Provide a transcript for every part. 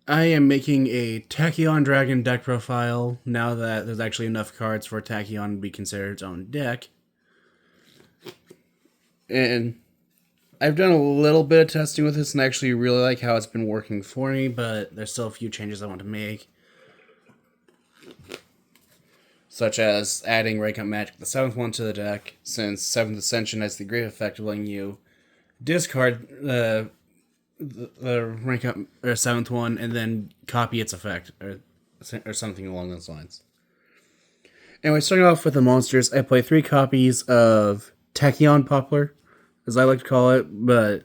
I am making a Tachyon Dragon deck profile now that there's actually enough cards for Tachyon to be considered its own deck. And I've done a little bit of testing with this and I actually really like how it's been working for me, but there's still a few changes I want to make. Such as adding Rank Up Magic, the 7th one, to the deck, since 7th Ascension has the great effect of letting you discard the rank up or 7th one and then copy its effect or something along those lines. Anyway, starting off with the monsters, I play 3 copies of Tachyon Poplar, as I like to call it, but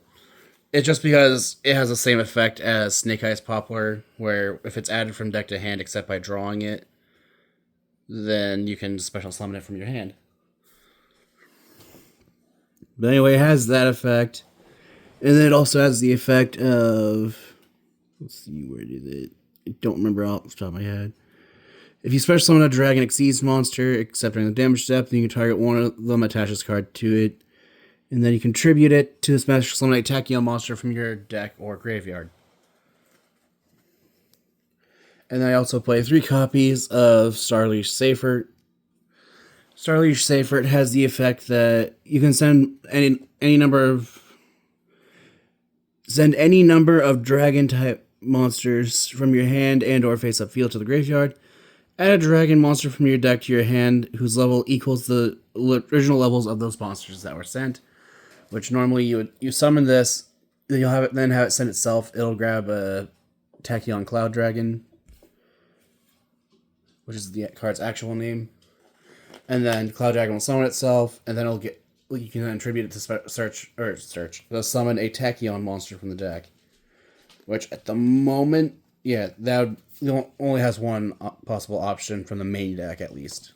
it's just because it has the same effect as Snake Eyes Poplar, where if it's added from deck to hand except by drawing it, then you can special summon it from your hand. But anyway, it has that effect. And then it also has the effect of... Let's see, where did it... I don't remember off the top of my head. If you special summon a Dragon Exceeds monster, except during the damage step, then you can target one of them, attach this card to it, and then you contribute it to the special summon a Tachyon monster from your deck or graveyard. And then I also play 3 copies of Starleash Seyfert. Starleash Seyfert has the effect that you can send any number of dragon type monsters from your hand and or face up field to the graveyard. Add a dragon monster from your deck to your hand whose level equals the original levels of those monsters that were sent. Which normally you summon this, you'll have it send itself. It'll grab a Tachyon Cloud Dragon, which is the card's actual name, and then Cloud Dragon will summon itself, and then you can then attribute it to They'll summon a Tachyon monster from the deck, which at the moment, only has one possible option from the main deck at least.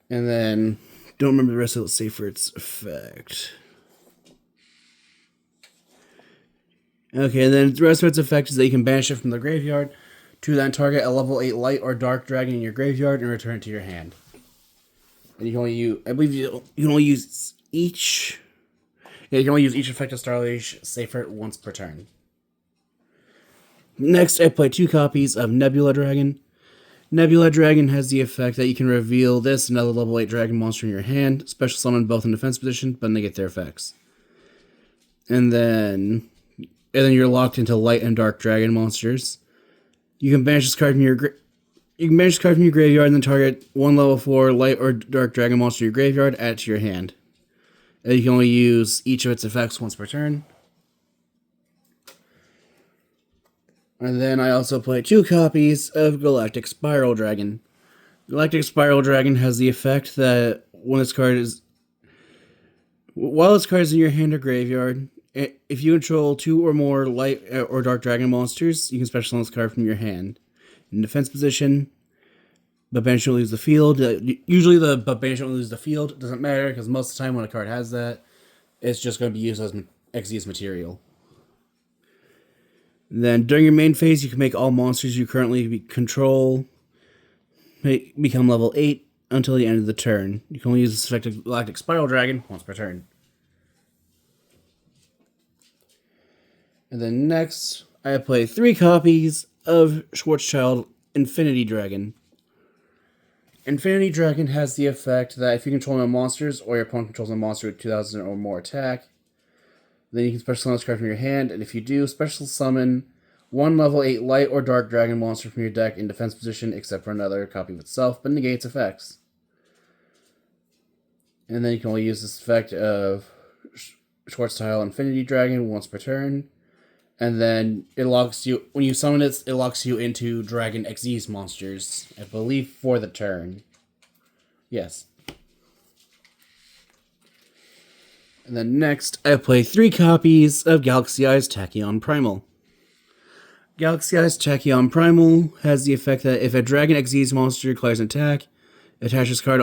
And then, don't remember the rest of the Seyfert's effect. Okay, and then the rest of its effect is that you can banish it from the graveyard to then target a level 8 light or dark dragon in your graveyard and return it to your hand. And you can only use, I believe you can only use each. Yeah, you can only use each effect of Starleash Seyfert once per turn. Next, I play 2 copies of Nebula Dragon. Nebula Dragon has the effect that you can reveal this another level 8 dragon monster in your hand, special summon both in defense position, but negate their effects. And then you're locked into light and dark dragon monsters. You can banish this card from your graveyard and then target one level 4 light or dark dragon monster in your graveyard, add it to your hand. And you can only use each of its effects once per turn. And then I also play 2 copies of Galactic Spiral Dragon. Galactic Spiral Dragon has the effect that while this card is in your hand or graveyard, if you control 2 or more light or dark dragon monsters, you can special summon this card from your hand. In defense position, but banish won't lose the field. Usually the but banish won't lose the field. It doesn't matter because most of the time when a card has that, it's just going to be used as Xyz material. Then during your main phase, you can make all monsters you currently control become level 8 until the end of the turn. You can only use this effect of Galactic Spiral Dragon once per turn. And then next, I play 3 copies of Schwarzschild Infinity Dragon. Infinity Dragon has the effect that if you control no monsters or your opponent controls a monster with 2,000 or more attack, then you can special summon this card from your hand, and if you do, special summon one level 8 light or dark dragon monster from your deck in defense position except for another copy of itself, but negates effects. And then you can only use this effect of Schwarzschild Infinity Dragon once per turn. And then it locks you, when you summon it, it locks you into Dragon Xyz monsters, I believe, for the turn. Yes. And then next, I play 3 copies of Galaxy Eyes Tachyon Primal. Galaxy Eyes Tachyon Primal has the effect that if a Dragon Xyz monster declares an attack, attach this card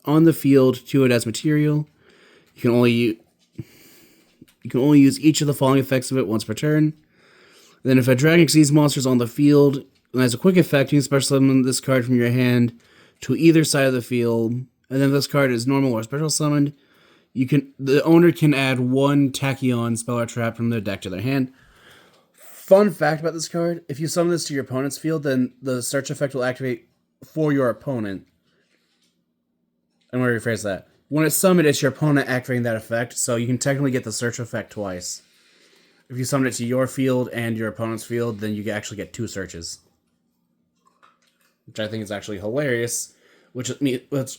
on the field to it as material. You can only use each of the following effects of it once per turn. Then if a Dragon Xyz monster is on the field and has a quick effect, you can special summon this card from your hand to either side of the field. And then if this card is normal or special summoned, the owner can add one Tachyon spell or trap from their deck to their hand. Fun fact about this card: if you summon this to your opponent's field, then the search effect will activate for your opponent. I'm going to rephrase that. When it's summoned, it's your opponent activating that effect, so you can technically get the search effect twice. If you summon it to your field and your opponent's field, then you actually get 2 searches. Which I think is actually hilarious, which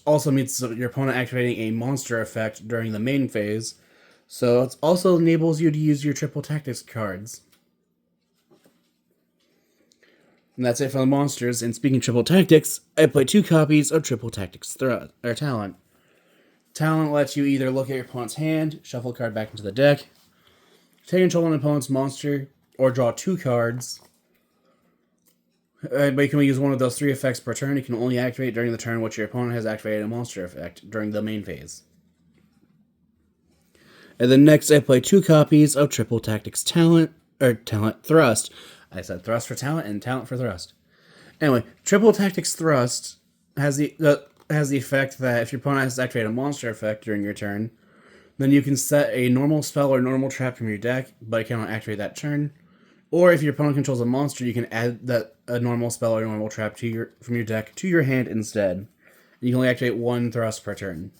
also means your opponent activating a monster effect during the main phase, so it also enables you to use your triple tactics cards. And that's it for the monsters. And speaking of triple tactics, I play 2 copies of triple tactics talent. Talent lets you either look at your opponent's hand, shuffle a card back into the deck, take control of an opponent's monster, or draw 2 cards. But you can only use one of those 3 effects per turn. You can only activate during the turn which your opponent has activated a monster effect during the main phase. And then next, I play 2 copies of triple tactics talent thrust. I said thrust for talent and talent for thrust. Anyway, triple tactics thrust has the effect that if your opponent has activated a monster effect during your turn, then you can set a normal spell or normal trap from your deck, but it cannot activate that turn. Or if your opponent controls a monster, you can add a normal spell or normal trap from your deck to your hand instead. You can only activate 1 thrust per turn.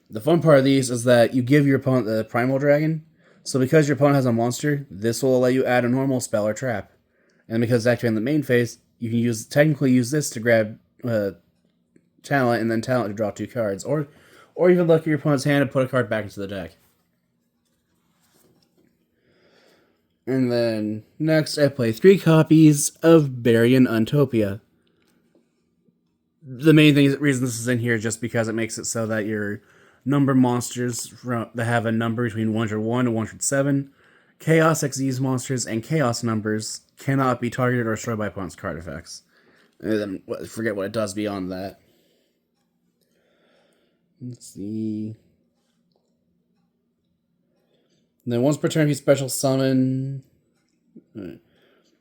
The fun part of these is that you give your opponent the Primal Dragon. So because your opponent has a monster, this will let you add a normal spell or trap. And because it's activated in the main phase, you can technically use this to grab talent and then talent to draw 2 cards. Or even look at your opponent's hand and put a card back into the deck. And then next I play 3 copies of Barian Untopia. The main reason this is in here is just because it makes it so that your number monsters that have a number between 101 and 107, Chaos Xyz monsters, and Chaos numbers cannot be targeted or destroyed by opponent's card effects. And then forget what it does beyond that. Let's see. And then once per turn, you special summon.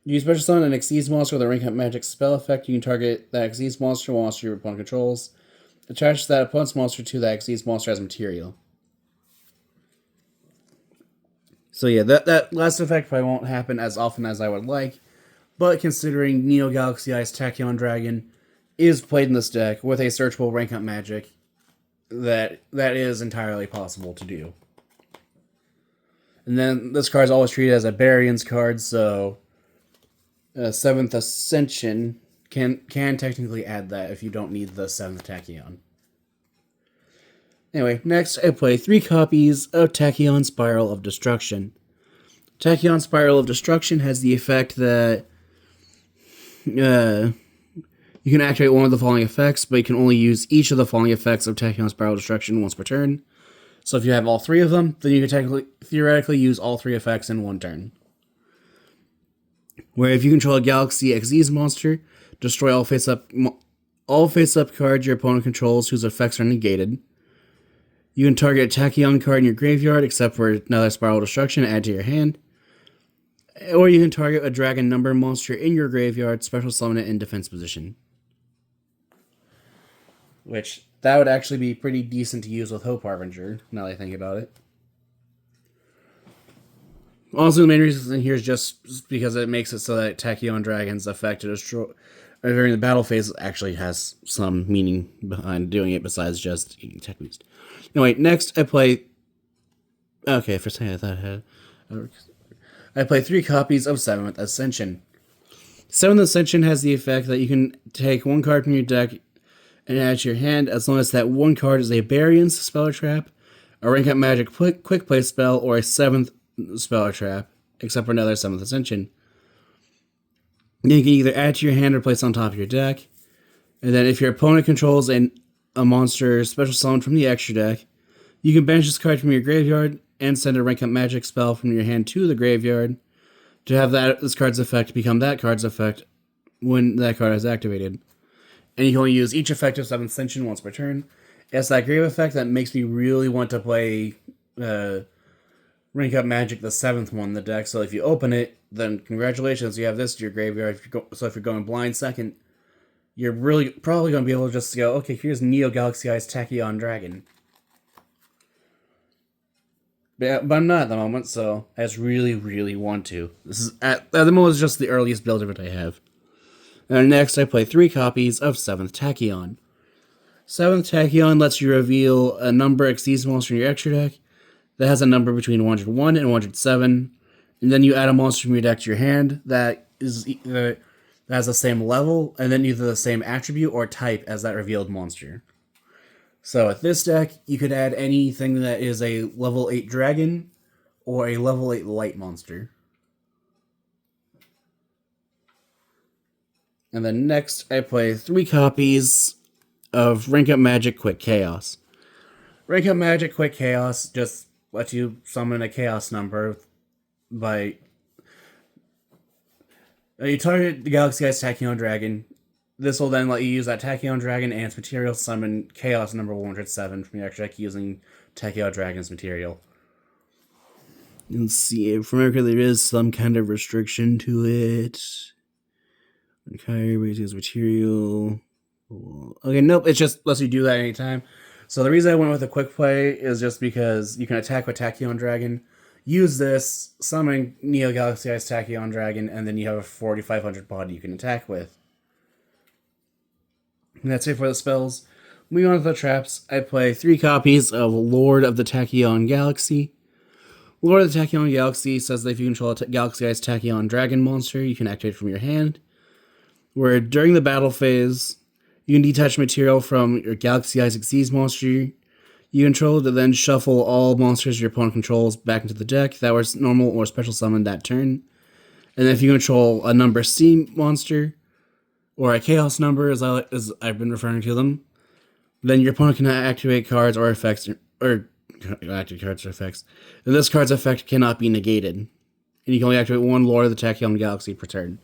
You special summon an Xyz monster with a rank up magic spell effect. You can target that Xyz monster your opponent controls. Attach that opponent's monster to that Xyz monster as material. So yeah, that last effect probably won't happen as often as I would like, but considering Neo Galaxy Ice Tachyon Dragon is played in this deck with a searchable rank up magic, that is entirely possible to do. And then this card is always treated as a Barian's card, so 7th Ascension can technically add that if you don't need the 7th Tachyon. Anyway, next I play 3 copies of Tachyon Spiral of Destruction. Tachyon Spiral of Destruction has the effect that you can activate one of the following effects, but you can only use each of the following effects of Tachyon Spiral of Destruction once per turn. So if you have all 3 of them, then you can theoretically use all 3 effects in 1 turn. Where if you control a Galaxy Xyz monster, destroy all face-up cards your opponent controls whose effects are negated. You can target a Tachyon card in your graveyard, except for another Spiral Destruction, add to your hand. Or you can target a dragon number monster in your graveyard, special summon it in defense position. Which, that would actually be pretty decent to use with Hope Harbinger, now that I think about it. Also, the main reason here is just because it makes it so that Tachyon Dragon's effect to destroy during the battle phase actually has some meaning behind doing it besides just eating Tech Boost. Anyway, next I play. Okay, for a second I thought I play 3 copies of 7th Ascension. 7th Ascension has the effect that you can take 1 card from your deck and add to your hand as long as that 1 card is a Barian's spell or trap, a rank up magic quick play spell, or a 7th spell or trap, except for another 7th Ascension. You can either add to your hand or place on top of your deck. And then if your opponent controls a monster special summon from the extra deck, you can banish this card from your graveyard and send a rank up magic spell from your hand to the graveyard to have this card's effect become that card's effect when that card is activated. And you can only use each effect of 7th Ascension once per turn. It's that grave effect that makes me really want to play rank up magic, the 7th one in the deck. So if you open it, then congratulations, you have this to your graveyard. If you're going blind second, you're really probably going to be able to just go, okay, here's Neo Galaxy Ice Tachyon Dragon. but I'm not at the moment, so I just really, really want to. This is at the moment is just the earliest build of it I have. And next, I play 3 copies of 7th Tachyon. 7th Tachyon lets you reveal a number exceeds monster in your extra deck that has a number between 101 and 107, and then you add a monster from your deck to your hand that has the same level, and then either the same attribute or type as that revealed monster. So with this deck, you could add anything that is a level 8 dragon or a level 8 light monster. And then next, I play 3 copies of Rank Up Magic Quick Chaos. Rank Up Magic Quick Chaos just lets you summon a chaos number by... You target the Galaxy Ice Tachyon Dragon. This will then let you use that Tachyon Dragon and its material summon Chaos number 107 from your extra deck using Tachyon Dragon's material. Let's see, if remember there is some kind of restriction to it. Okay, raise material. Okay, nope, it just lets you do that anytime. So the reason I went with a quick play is just because you can attack with Tachyon Dragon, use this, summon Neo Galaxy Ice Tachyon Dragon, and then you have a 4500 body you can attack with. And that's it for the spells. Moving on to the traps, I play 3 copies of Lord of the Tachyon Galaxy. Lord of the Tachyon Galaxy says that if you control a Galaxy Ice Tachyon Dragon monster, you can activate it from your hand. Where during the battle phase, you can detach material from your Galaxy Ice Xyz monster you control to then shuffle all monsters your opponent controls back into the deck that was normal or special summoned that turn. And if you control a number C monster, or a chaos number as I've been referring to them, then your opponent can activate cards or effects, or activate cards or effects. And this card's effect cannot be negated. And you can only activate 1 Lord of the Tachyon Galaxy per turn.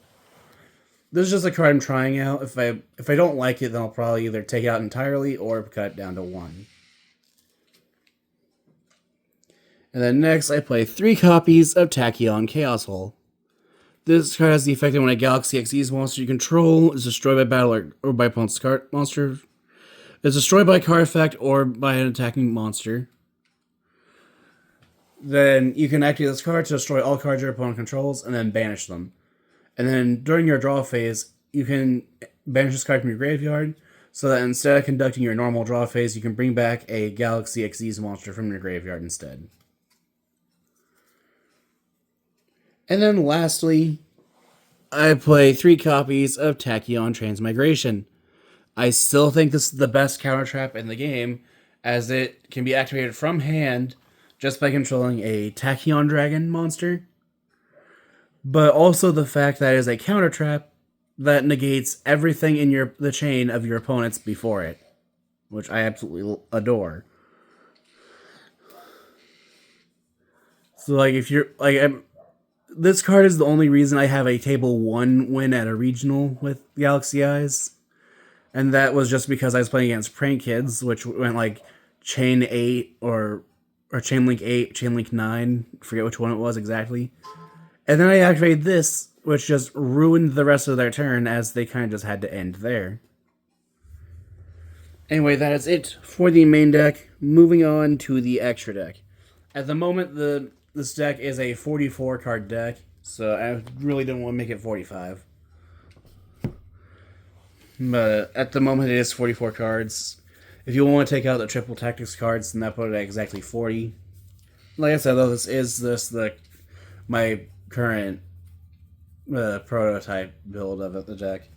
This is just a card I'm trying out. If I don't like it, then I'll probably either take it out entirely or cut it down to 1. And then next, I play 3 copies of Tachyon Chaos Hole. This card has the effect that when a Galaxy Xyz monster you control is destroyed by battle or by opponent's card monster, is destroyed by a card effect or by an attacking monster, then you can activate this card to destroy all cards your opponent controls and then banish them. And then during your draw phase, you can banish this card from your graveyard, so that instead of conducting your normal draw phase, you can bring back a Galaxy Xyz monster from your graveyard instead. And then lastly, I play 3 copies of Tachyon Transmigration. I still think this is the best counter trap in the game, as it can be activated from hand just by controlling a Tachyon Dragon monster. But also the fact that it is a counter trap that negates everything in the chain of your opponents before it, which I absolutely adore. So like if you're like this card is the only reason I have a table 1 win at a regional with Galaxy Eyes. And that was just because I was playing against Prank Kids, which went like Chain 8 or Chain Link 8, Chain Link 9. Forget which one it was exactly. And then I activated this, which just ruined the rest of their turn as they kind of just had to end there. Anyway, that is it for the main deck. Moving on to the extra deck. At the moment, this deck is a 44 card deck, so I really don't want to make it 45. But at the moment, it is 44 cards. If you want to take out the triple tactics cards, then that put it at exactly 40. Like I said, though, this is my current prototype build of the deck.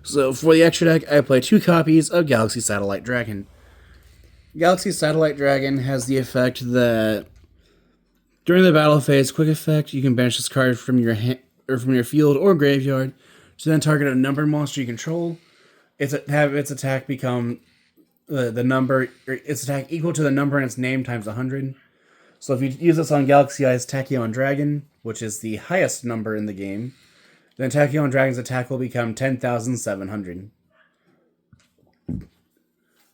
So for the extra deck, I play 2 copies of Galaxy Satellite Dragon. Galaxy Satellite Dragon has the effect that during the battle phase, quick effect, you can banish this card from your from your field or graveyard to then target a numbered monster you control. Have its attack become its attack equal to the number in its name times 100. So if you use this on Galaxy Eyes Tachyon Dragon, which is the highest number in the game, then Tachyon Dragon's attack will become 10,700.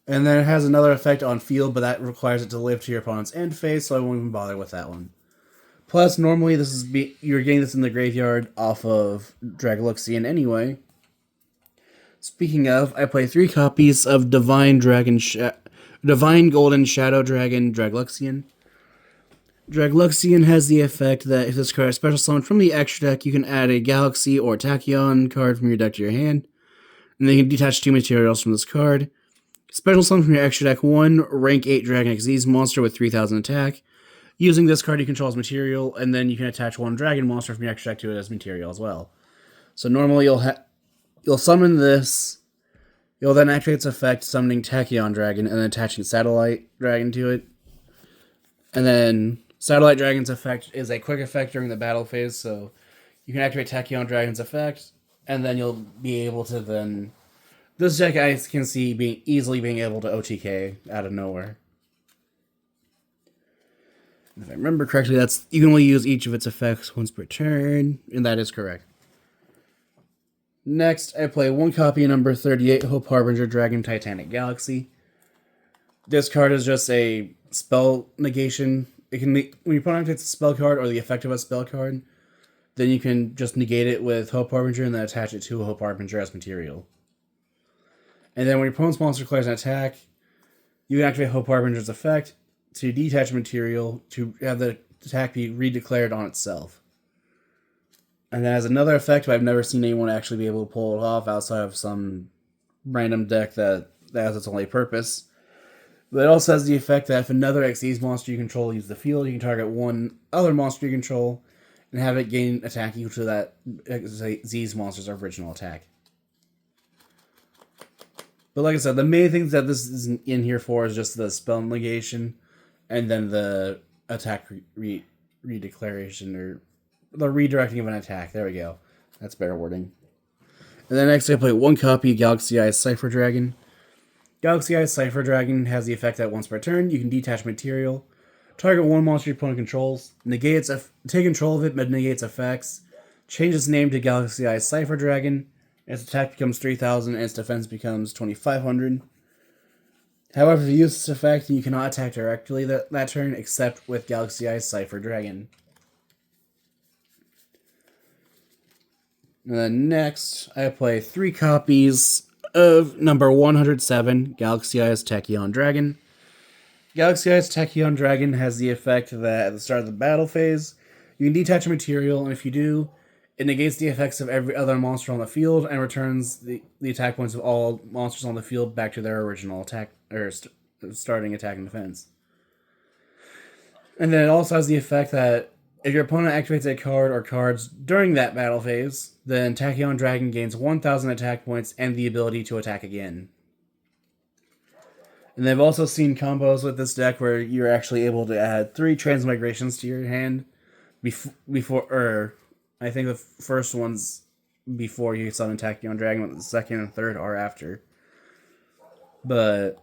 And then it has another effect on field, but that requires it to live to your opponent's end phase, so I won't even bother with that one. Plus, normally you're getting this in the graveyard off of Dragaluxian anyway. Speaking of, I play 3 copies of Divine Dragon Divine Golden Shadow Dragon Dragluxian. Dragluxian has the effect that if this card is special summoned from the extra deck, you can add a Galaxy or Tachyon card from your deck to your hand, and then you can detach 2 materials from this card. Special summon from your extra deck 1 rank 8 Dragon Xyz monster with 3000 attack. Using this card, you control as material, and then you can attach 1 Dragon monster from your extra deck to it as material as well. So normally you'll summon this. You'll then activate its effect, summoning Tachyon Dragon, and then attaching Satellite Dragon to it. And then Satellite Dragon's effect is a quick effect during the battle phase, so you can activate Tachyon Dragon's effect, and then you'll be able to then... This deck I can see easily being able to OTK out of nowhere. If I remember correctly, you can only use each of its effects once per turn, and that is correct. Next, I play 1 copy of number 38, Hope Harbinger Dragon Titanic Galaxy. This card is just a spell negation. It can when your opponent takes a spell card or the effect of a spell card, then you can just negate it with Hope Harbinger and then attach it to a Hope Harbinger as material. And then when your opponent's monster declares an attack, you can activate Hope Harbinger's effect to detach material to have the attack be redeclared on itself. And then as another effect, but I've never seen anyone actually be able to pull it off outside of some random deck that has its only purpose. But it also has the effect that if another Xyz monster you control leaves the field, you can target 1 other monster you control and have it gain attack equal to that Xyz monster's original attack. But like I said, the main things that this is in here for is just the spell negation and then the attack redeclaration or the redirecting of an attack. There we go. That's better wording. And then next I play 1 copy of Galaxy Eyes Cypher Dragon. Galaxy Eyes Cypher Dragon has the effect that once per turn, you can detach material, target 1 monster your opponent controls, take control of it but negate its effects, change its name to Galaxy Eyes Cypher Dragon, its attack becomes 3000 and its defense becomes 2500. However, if you use this effect, you cannot attack directly that turn except with Galaxy Eyes Cypher Dragon. And then next, I play 3 copies of number 107, Galaxy Eyes Tachyon Dragon. Galaxy Eyes Tachyon Dragon has the effect that at the start of the battle phase, you can detach a material, and if you do, it negates the effects of every other monster on the field and returns the attack points of all monsters on the field back to their original attack or starting attack and defense. And then it also has the effect that if your opponent activates a card or cards during that battle phase, then Tachyon Dragon gains 1000 attack points and the ability to attack again. And they've also seen combos with this deck where you're actually able to add 3 transmigrations to your hand before, I think the first one's before you summon Tachyon Dragon, but the second and third are after. But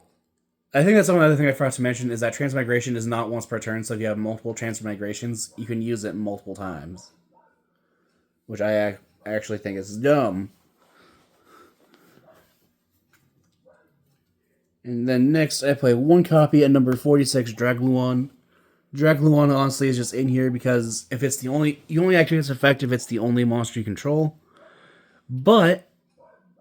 I think that's one other thing I forgot to mention is that transmigration is not once per turn, so if you have multiple transmigrations, you can use it multiple times. Which I actually think is dumb. And then next, I play 1 copy at number 46, Dragluon. Dragluon honestly is just in here because if it's you only activate its effect if it's the only monster you control. But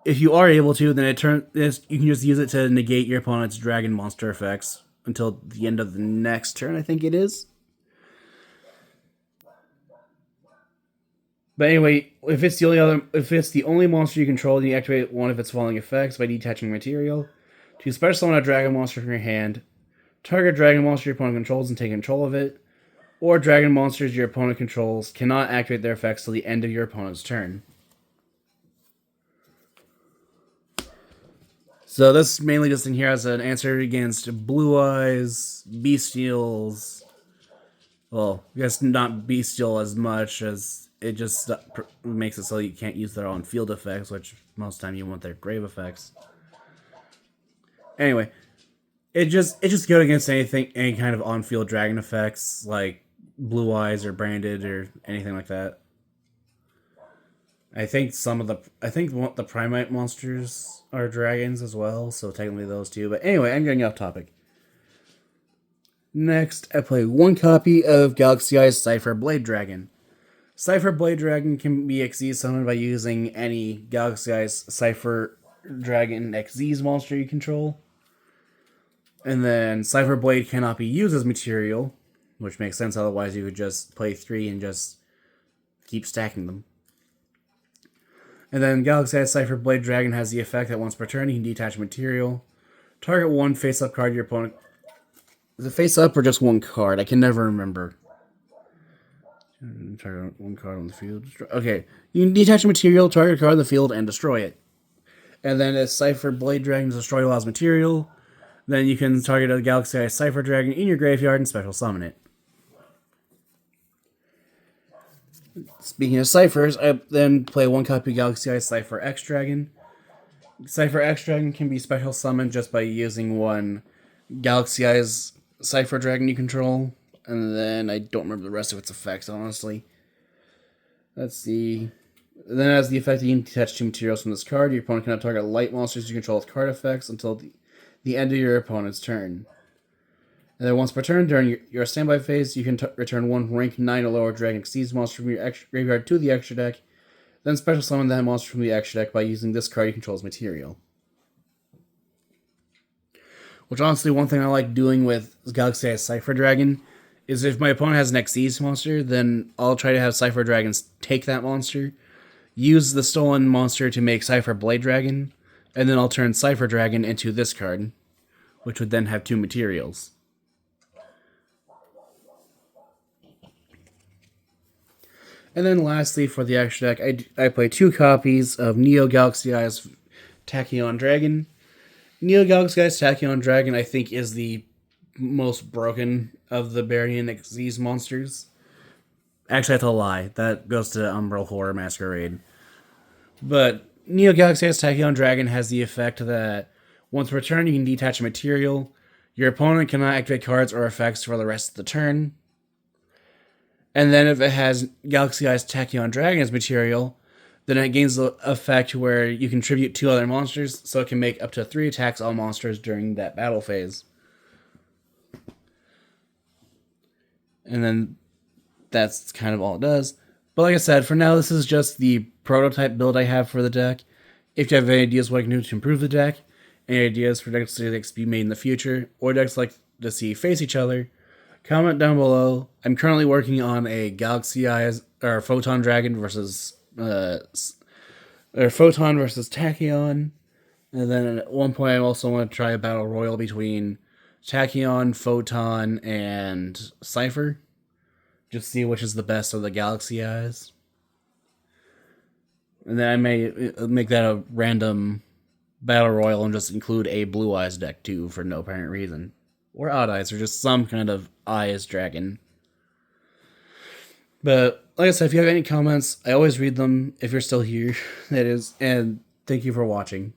if you are able to, then you can just use it to negate your opponent's dragon monster effects until the end of the next turn, I think it is. But anyway, if it's the only monster you control, then you activate one of its following effects by detaching material. To special summon a dragon monster from your hand, target dragon monster your opponent controls and take control of it, or dragon monsters your opponent controls cannot activate their effects till the end of your opponent's turn. So this is mainly just in here as an answer against Blue Eyes, Bestials. Well, I guess not Bestial as much as it just makes it so you can't use their own field effects, which most of the time you want their grave effects. Anyway, it just good against any kind of on-field dragon effects like Blue Eyes or Branded or anything like that. I think the Primite monsters are dragons as well, so technically those two. But anyway, I'm getting off topic. Next, I play 1 copy of Galaxy Eyes Cypher Blade Dragon. Cypher Blade Dragon can be Xyz summoned by using any Galaxy Eyes Cypher Dragon Xyz monster you control. And then Cypher Blade cannot be used as material, which makes sense, otherwise you would just play 3 and just keep stacking them. And then Galaxy Eyes Cypher Blade Dragon has the effect that once per turn you can detach material. Target one face-up card your opponent. Is it face-up or just one card? I can never remember. Target one card on the field. Okay, you can detach a material, target a card on the field, and destroy it. And then if Cypher Blade Dragon is destroyed while as material, then you can target a Galaxy Eyes Cypher Dragon in your graveyard and special summon it. Speaking of ciphers, I then play one copy of Galaxy Eyes Cypher X Dragon. Cypher X Dragon can be special summoned just by using one Galaxy Eyes Cypher Dragon you control. And then I don't remember the rest of its effects, honestly. Let's see. Then it has the effect that you can detach 2 materials from this card. Your opponent cannot target light monsters you control with card effects until the end of your opponent's turn. And then once per turn, during your standby phase, you can return one rank 9 or lower Dragon Exceeds monster from your graveyard to the extra deck. Then special summon that monster from the extra deck by using this card you control as material. Which honestly, one thing I like doing with Galaxy Eyes Cypher Dragon is if my opponent has an Xyz monster, then I'll try to have Cypher Dragons take that monster, use the stolen monster to make Cypher Blade Dragon, and then I'll turn Cypher Dragon into this card, which would then have 2 materials. And then lastly, for the extra deck, I play 2 copies of Neo Galaxy Eyes Tachyon Dragon. Neo Galaxy Eyes Tachyon Dragon, I think, is the most broken of the Barian Xyz monsters. Actually, that's a lie. That goes to Umbral Horror Masquerade. But Neo Galaxy Eyes Tachyon Dragon has the effect that once per turn you can detach a material. Your opponent cannot activate cards or effects for the rest of the turn. And then if it has Galaxy Eyes Tachyon Dragon as material, then it gains the effect where you contribute 2 other monsters, so it can make up to 3 attacks on monsters during that battle phase. And then that's kind of all it does. But like I said, for now, this is just the prototype build I have for the deck. If you have any ideas what I can do to improve the deck, any ideas for decks to be made in the future, or decks like to see face each other, comment down below. I'm currently working on a Galaxy Eyes or Photon Dragon versus Photon versus Tachyon, and then at one point I also want to try a battle royal between Tachyon, Photon, and Cypher. Just see which is the best of the Galaxy Eyes. And then I may make that a random battle royal and just include a Blue Eyes deck too for no apparent reason. Or Odd Eyes, or just some kind of Eyes dragon. But like I said, if you have any comments, I always read them if you're still here. That is, and thank you for watching.